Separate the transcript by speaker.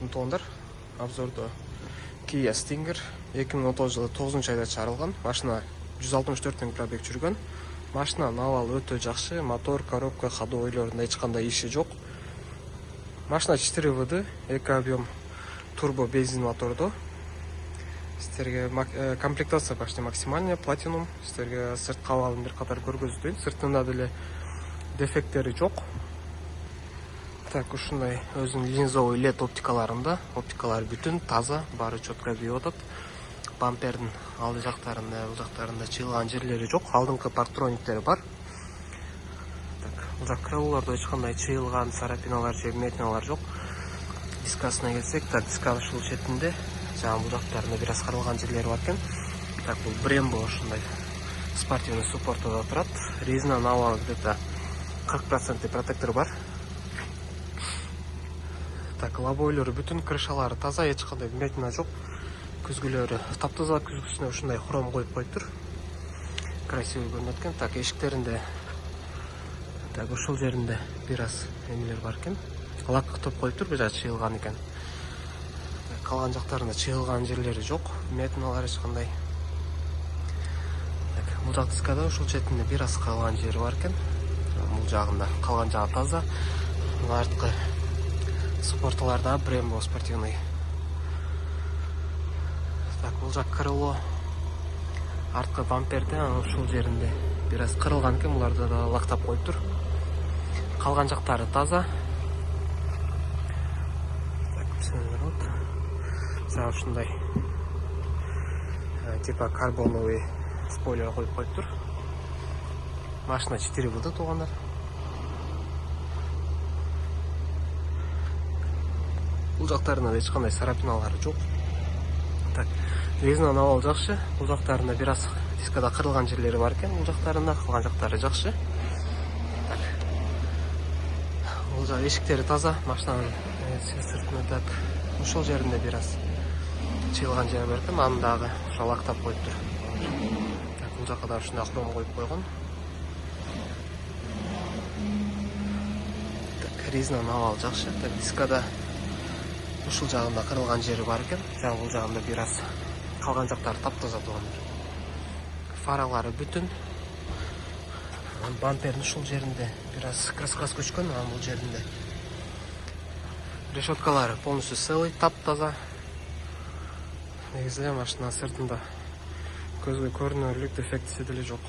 Speaker 1: болатын туугандар. Обзордо Kia Stinger 2019 жылы 9 айда чыгарылган. Машина 164 миң пробег жүргөн. Машинанын абалы өтө жакшы, мотор, коробка, ходовойлорунда эч кандай иши жок. Машина 4 ВД, эки объем турбо бензин мотордо. Сіздерге комплектация почти максимальная, платинум. Сіздерге сыртқы абалын бир катар көргөздөйүн. Сыртында деле дефекттери жок. Так, ушундай өзүнүн линзовый LED оптикаларында, оптикалар бүтүн, таза, баары четко күйүп атат. Бампердин алды жактарында, бул жактарында чыйылган жерлери жок. Алдыңкы парктрониктери бар. Так, бул жак крылолордо эч кандай чыйылган царапиналар же вмятиналар жок. Дискасына келсек, так, дисканын ушул четинде жаңы бул жактарында бир аз каралган жерлери бар экен. Так, бул Brembo ушундай спортивный суппортодо турат. Резинанын абалы где-то 40% протектор бар. Так, лобойлору бүтүн, крышалары таза, эч кандай вмятина жок. Күзгүлөрү таптаза, күзгүсүнө ушундай хром коюп коюптур. Красивый көрүнөт экен. Так, эшиктеринде так ушул жеринде бир аз эмелер бар экен. Лактоп коюптур, бул жагы чыйылган экен. Калган жактарында чыйылган жерлери жок, вмятиналар эч кандай. Так, бул жак дискада ушул четинде бир аз калган жери бар экен. Бул жагында калган жагы таза. Арткы спорталарда Brembo спортивный. Так, бул жак крыло. Арткы бамперде ушул жеринде бир аз кырылган экен, буларды да лактап коюптур. Калган жактары таза. Так, ушундай типа карбоновый спойлер коюп коюптур. Машина 4 ВД туугандар. Бул жактарында эч кандай царапиналары жок. Так, резинанын абалы жакшы. Бул жактарында бир аз дискада кырылган жерлери бар экен. Бул жактарында калган жактары жакшы. Так. Бул жак эшиктери таза, машинанын сыртына так. Ушул жеринде бир аз чыйылган жери бар экен, аны дагы ошол лактап коюптур. Так, бул жакка да ушундай хром коюп койгон. Так, резинанын абалы жакшы. Так, дискада ушул жагында кырылган жери бар экен. Жана бул жагында бир аз калган жактары таптаза туугандар. Фаралары бүтүн. Бампердин ушул жеринде бир аз крас көчкөн, анан бул жеринде решеткалары полностью целый, таптаза. Негизи машина сыртында көзгө көрүнөрлүк дефектиси деле жок.